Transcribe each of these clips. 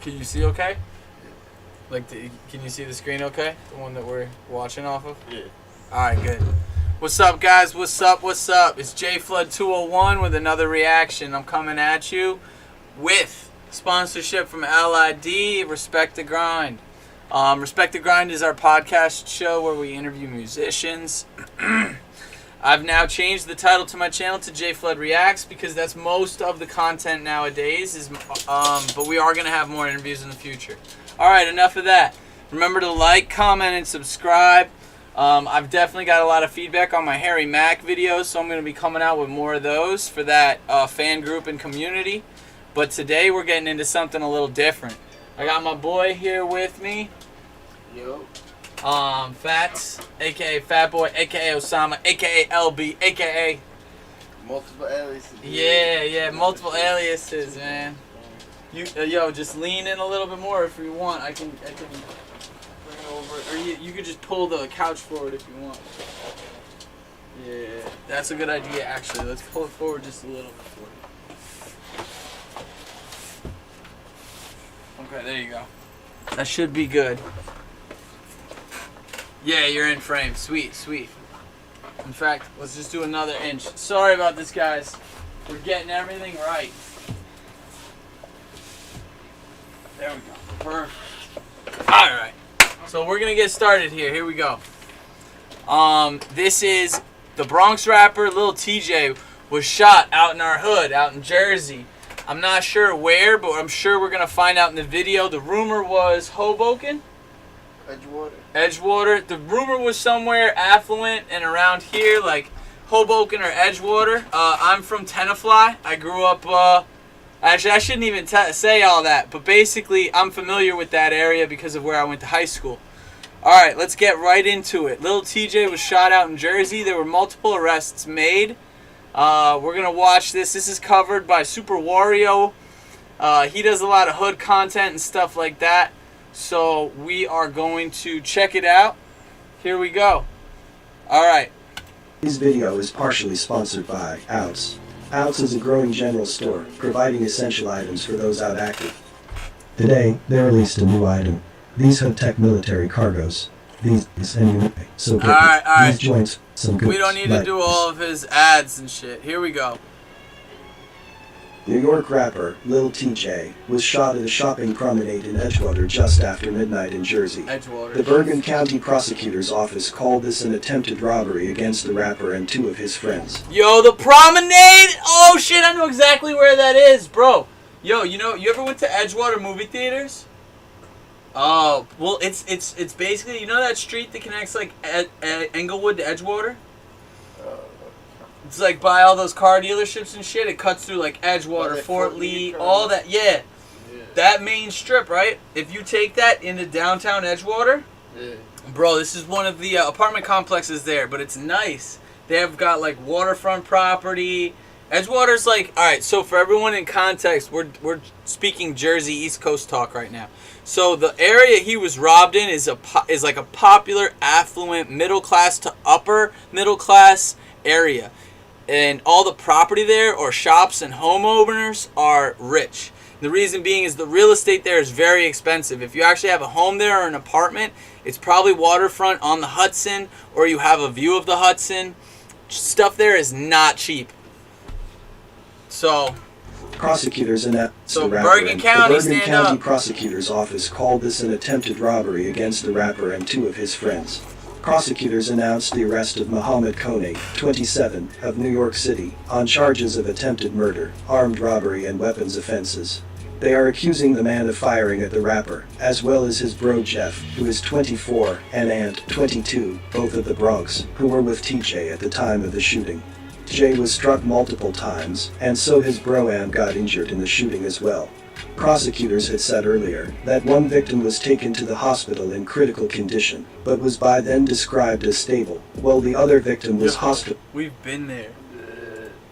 Can you see okay? Like, can you see the screen okay? The one that we're watching off of? Yeah. Alright, good. What's up, guys? What's up? What's up? It's Jflood201 with another reaction. I'm coming at you with sponsorship from LID, Respect the Grind. Respect the Grind is our podcast show where we interview musicians. I've now changed the title to my channel to Jflood201REACTS because that's most of the content nowadays. But we are going to have more interviews in the future. Alright, enough of that. Remember to like, comment, and subscribe. I've definitely got a lot of feedback on my Harry Mack videos, so I'm going to be coming out with more of those for that fan group and community. But today we're getting into something a little different. I got my boy here with me. Yo. Fats, aka Fat Boy, aka Osama, aka LB, aka Multiple aliases. Yeah, multiple aliases, man. Yo, just lean in a little bit more if you want. I can bring it over, or you could just pull the couch forward if you want. Yeah, that's a good idea actually. Let's pull it forward just a little bit for you. Okay, there you go. That should be good. Yeah, you're in frame. Sweet, sweet. In fact, let's just do another inch. Sorry about this, guys. We're getting everything right. There we go. Perfect. Alright. So we're going to get started here. Here we go. This is the Bronx rapper Lil TJ was shot out in our hood, out in Jersey. I'm not sure where, but I'm sure we're going to find out in the video. The rumor was Hoboken? Edgewater. The rumor was somewhere affluent and around here, like Hoboken or Edgewater. I'm from Tenafly. I grew up... Actually, I shouldn't even say all that, but basically, I'm familiar with that area because of where I went to high school. Alright, let's get right into it. Lil TJ was shot out in Jersey. There were multiple arrests made. We're going to watch this. This is covered by Super Wario. He does a lot of hood content and stuff like that. So, we are going to check it out. Here we go. Alright. This video is partially sponsored by Outs. Outs is a growing general store, providing essential items for those out active. Today, they released a new item. These hood tech military cargos. These anyway. So all right. These joints, some good. We don't need to do all of his ads and shit. Here we go. New York rapper Lil TJ was shot at a shopping promenade in Edgewater just after midnight in Jersey. Edgewater. The Bergen County Prosecutor's Office called this an attempted robbery against the rapper and two of his friends. Yo, the promenade! Oh shit, I know exactly where that is, bro. Yo, you ever went to Edgewater movie theaters? Oh, well, it's basically, you know that street that connects like Englewood to Edgewater? It's like by all those car dealerships and shit. It cuts through like Edgewater, Fort Lee, all that. Yeah. That main strip, right? If you take that into downtown Edgewater, bro, this is one of the apartment complexes there, but it's nice. They have got like waterfront property. Edgewater's like, all right. So for everyone in context, we're speaking Jersey East Coast talk right now. So the area he was robbed in is like a popular, affluent, middle class to upper middle class area. And all the property there, or shops and homeowners, are rich. The reason being is the real estate there is very expensive. If you actually have a home there or an apartment, it's probably waterfront on the Hudson, or you have a view of the Hudson. Stuff there is not cheap. So, prosecutors announced the Bergen County Prosecutor's Office called this an attempted robbery against the rapper and two of his friends. Prosecutors announced the arrest of Muhammad Koné, 27, of New York City, on charges of attempted murder, armed robbery, and weapons offenses. They are accusing the man of firing at the rapper, as well as his bro Jeff, who is 24, and Ant, 22, both of the Bronx, who were with TJ at the time of the shooting. TJ was struck multiple times, and so his bro Ant got injured in the shooting as well. Prosecutors had said earlier that one victim was taken to the hospital in critical condition, but was by then described as stable, while the other victim was We've been there.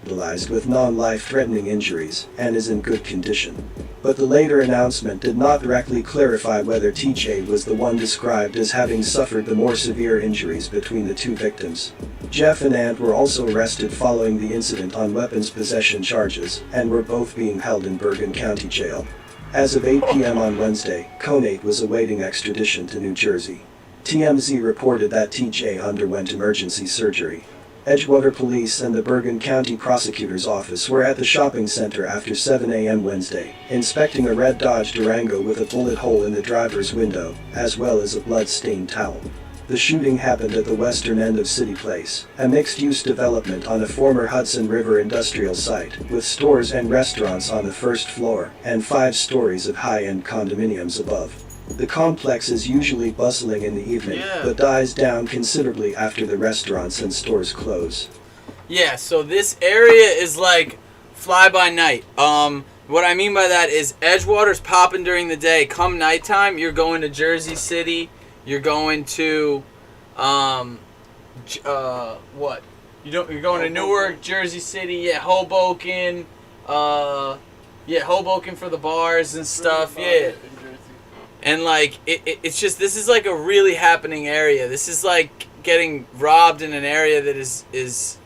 Hospitalized with non-life-threatening injuries and is in good condition. But the later announcement did not directly clarify whether TJ was the one described as having suffered the more severe injuries between the two victims. Jeff and Ant were also arrested following the incident on weapons possession charges, and were both being held in Bergen County Jail. As of 8 p.m. on Wednesday, Conate was awaiting extradition to New Jersey. TMZ reported that TJ underwent emergency surgery. Edgewater Police and the Bergen County Prosecutor's Office were at the shopping center after 7 a.m. Wednesday, inspecting a red Dodge Durango with a bullet hole in the driver's window, as well as a blood-stained towel. The shooting happened at the western end of City Place, a mixed-use development on a former Hudson River industrial site, with stores and restaurants on the first floor, and 5 stories of high-end condominiums above. The complex is usually bustling in the evening, but dies down considerably after the restaurants and stores close. Yeah, so this area is like fly-by-night. What I mean by that is Edgewater's popping during the day. Come nighttime, you're going to Jersey City. You're going to, what? You're going to Newark, Jersey City, yeah, Hoboken, Hoboken for the bars and stuff, yeah. And like, it's just, this is like a really happening area. This is like getting robbed in an area that is it's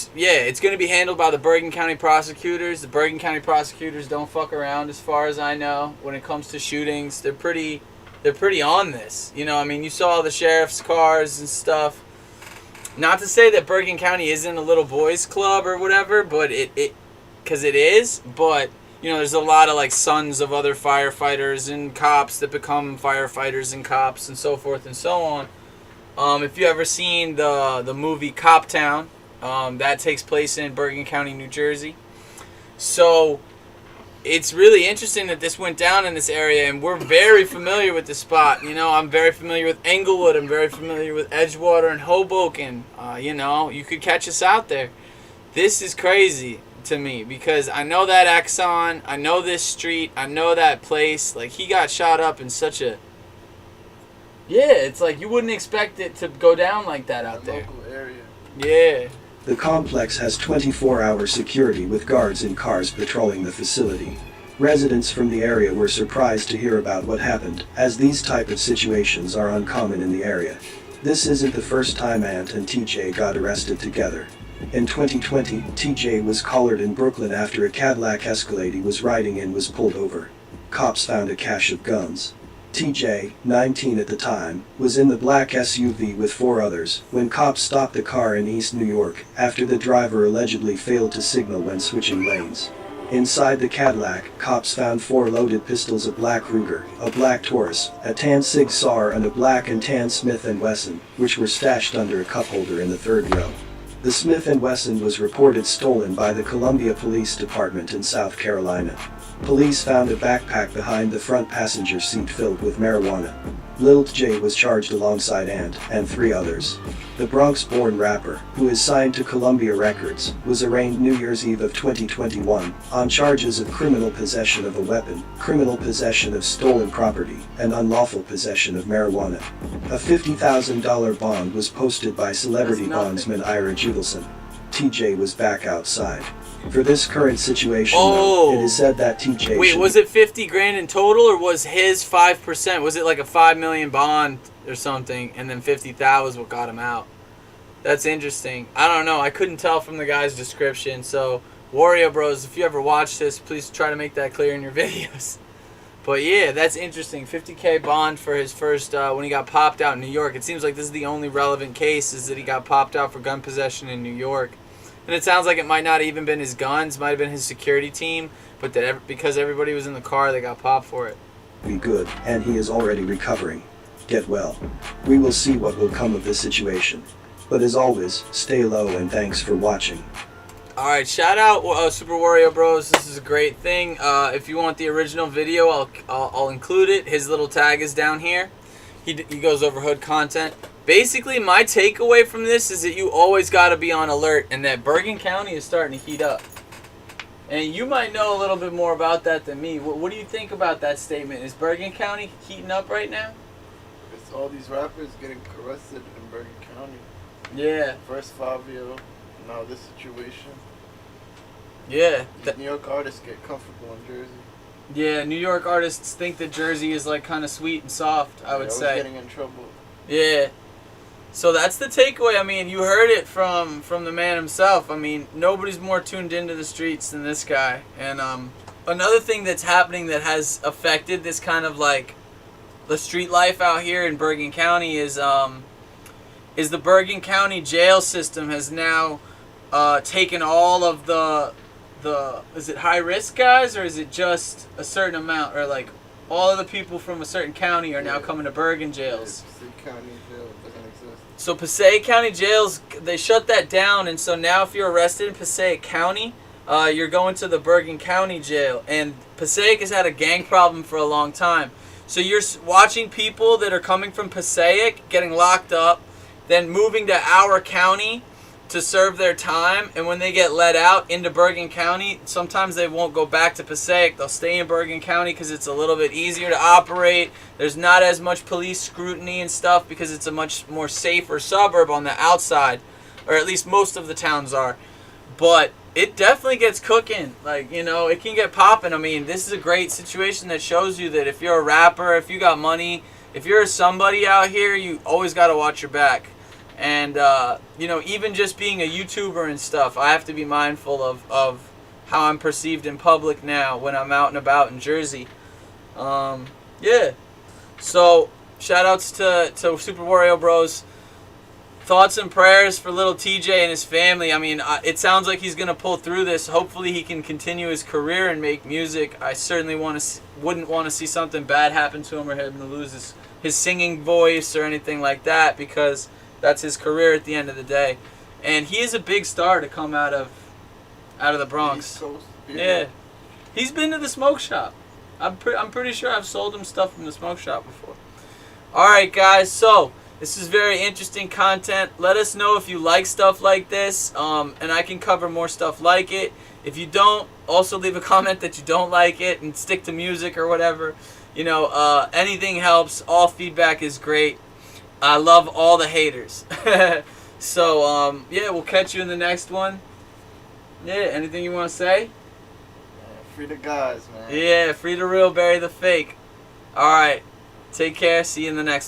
going to be handled by the Bergen County prosecutors. The Bergen County prosecutors don't fuck around, as far as I know, when it comes to shootings. They're pretty on this. You know, I mean, you saw the sheriff's cars and stuff. Not to say that Bergen County isn't a little boys club or whatever, but because it is, but, you know, there's a lot of, like, sons of other firefighters and cops that become firefighters and cops and so forth and so on. If you ever seen the movie Cop Town, that takes place in Bergen County, New Jersey. So it's really interesting that this went down in this area, and we're very familiar with the spot. You know, I'm very familiar with Englewood. I'm very familiar with Edgewater and Hoboken. You know, you could catch us out there. This is crazy to me because I know that Exxon, I know this street, I know that place. Like, he got shot up in such a... Yeah, it's like you wouldn't expect it to go down like that out there. Local area. Yeah. The complex has 24-hour security with guards in cars patrolling the facility. Residents from the area were surprised to hear about what happened, as these type of situations are uncommon in the area. This isn't the first time Ant and TJ got arrested together. In 2020, TJ was collared in Brooklyn after a Cadillac Escalade he was riding in was pulled over. Cops found a cache of guns. TJ, 19 at the time, was in the black SUV with 4 others when cops stopped the car in East New York after the driver allegedly failed to signal when switching lanes. Inside the Cadillac, cops found 4 loaded pistols, a black Ruger, a black Taurus, a tan Sig Sauer and a black and tan Smith & Wesson, which were stashed under a cup holder in the 3rd row. The Smith & Wesson was reported stolen by the Columbia Police Department in South Carolina. Police found a backpack behind the front passenger seat filled with marijuana. Lil J was charged alongside Ant and 3 others. The Bronx-born rapper, who is signed to Columbia Records, was arraigned New Year's Eve of 2021 on charges of criminal possession of a weapon, criminal possession of stolen property, and unlawful possession of marijuana. A $50,000 bond was posted by celebrity bondsman Ira Judelson. TJ was back outside. For this current situation, though, it is said that TJ... Wait, was it 50 grand in total, or was his 5%? Was it like a $5 million bond or something, and then 50,000 was what got him out? That's interesting. I don't know. I couldn't tell from the guy's description. So, Wario Bros, if you ever watch this, please try to make that clear in your videos. But yeah, that's interesting. 50K bond for his first, when he got popped out in New York. It seems like this is the only relevant case, is that he got popped out for gun possession in New York. And it sounds like it might not even been his guns, might have been his security team, but that because everybody was in the car, they got popped for it. Be good, and he is already recovering. Get well. We will see what will come of this situation. But as always, stay low and thanks for watching. Alright, shout out Super Wario Bros. This is a great thing. If you want the original video, I'll include it. His little tag is down here. He goes over hood content. Basically, my takeaway from this is that you always got to be on alert, and that Bergen County is starting to heat up. And you might know a little bit more about that than me. What do you think about that statement? Is Bergen County heating up right now? It's all these rappers getting arrested in Bergen County. Yeah. First Fabio, now this situation. Yeah. These New York artists get comfortable in Jersey. Yeah, New York artists think that Jersey is like kind of sweet and soft, I would say. Getting in trouble. Yeah. So that's the takeaway. I mean, you heard it from the man himself. I mean, nobody's more tuned into the streets than this guy. And another thing that's happening that has affected this kind of like the street life out here in Bergen County is the Bergen County jail system has now taken all of the is it high risk guys, or is it just a certain amount, or like all of the people from a certain county are now coming to Bergen jails? Passaic County Jail doesn't exist. So Passaic County jails, they shut that down, and so now if you're arrested in Passaic County, you're going to the Bergen County jail. And Passaic has had a gang problem for a long time. So you're watching people that are coming from Passaic getting locked up, then moving to our county to serve their time, and when they get let out into Bergen County, sometimes they won't go back to Passaic. They'll stay in Bergen County because it's a little bit easier to operate. There's not as much police scrutiny and stuff because it's a much more safer suburb on the outside, or at least most of the towns are. But it definitely gets cooking. Like, you know, it can get popping. I mean, this is a great situation that shows you that if you're a rapper, if you got money, if you're somebody out here, you always got to watch your back. And, you know, even just being a YouTuber and stuff, I have to be mindful of how I'm perceived in public now when I'm out and about in Jersey. Yeah. So, shout-outs to Super Wario Bros. Thoughts and prayers for little TJ and his family. I mean, it sounds like he's going to pull through this. Hopefully he can continue his career and make music. I certainly wouldn't want to see something bad happen to him or him to lose his singing voice or anything like that, because that's his career at the end of the day. And he is a big star to come out of the Bronx. Yeah. He's been to the smoke shop. I'm pretty sure I've sold him stuff from the smoke shop before. Alright guys, so this is very interesting content. Let us know if you like stuff like this, and I can cover more stuff like it. If you don't, also leave a comment that you don't like it and stick to music or whatever. You know, anything helps. All feedback is great. I love all the haters. So, yeah, we'll catch you in the next one. Yeah, anything you want to say? Free the guys, man. Yeah, free the real, bury the fake. Alright, take care. See you in the next one.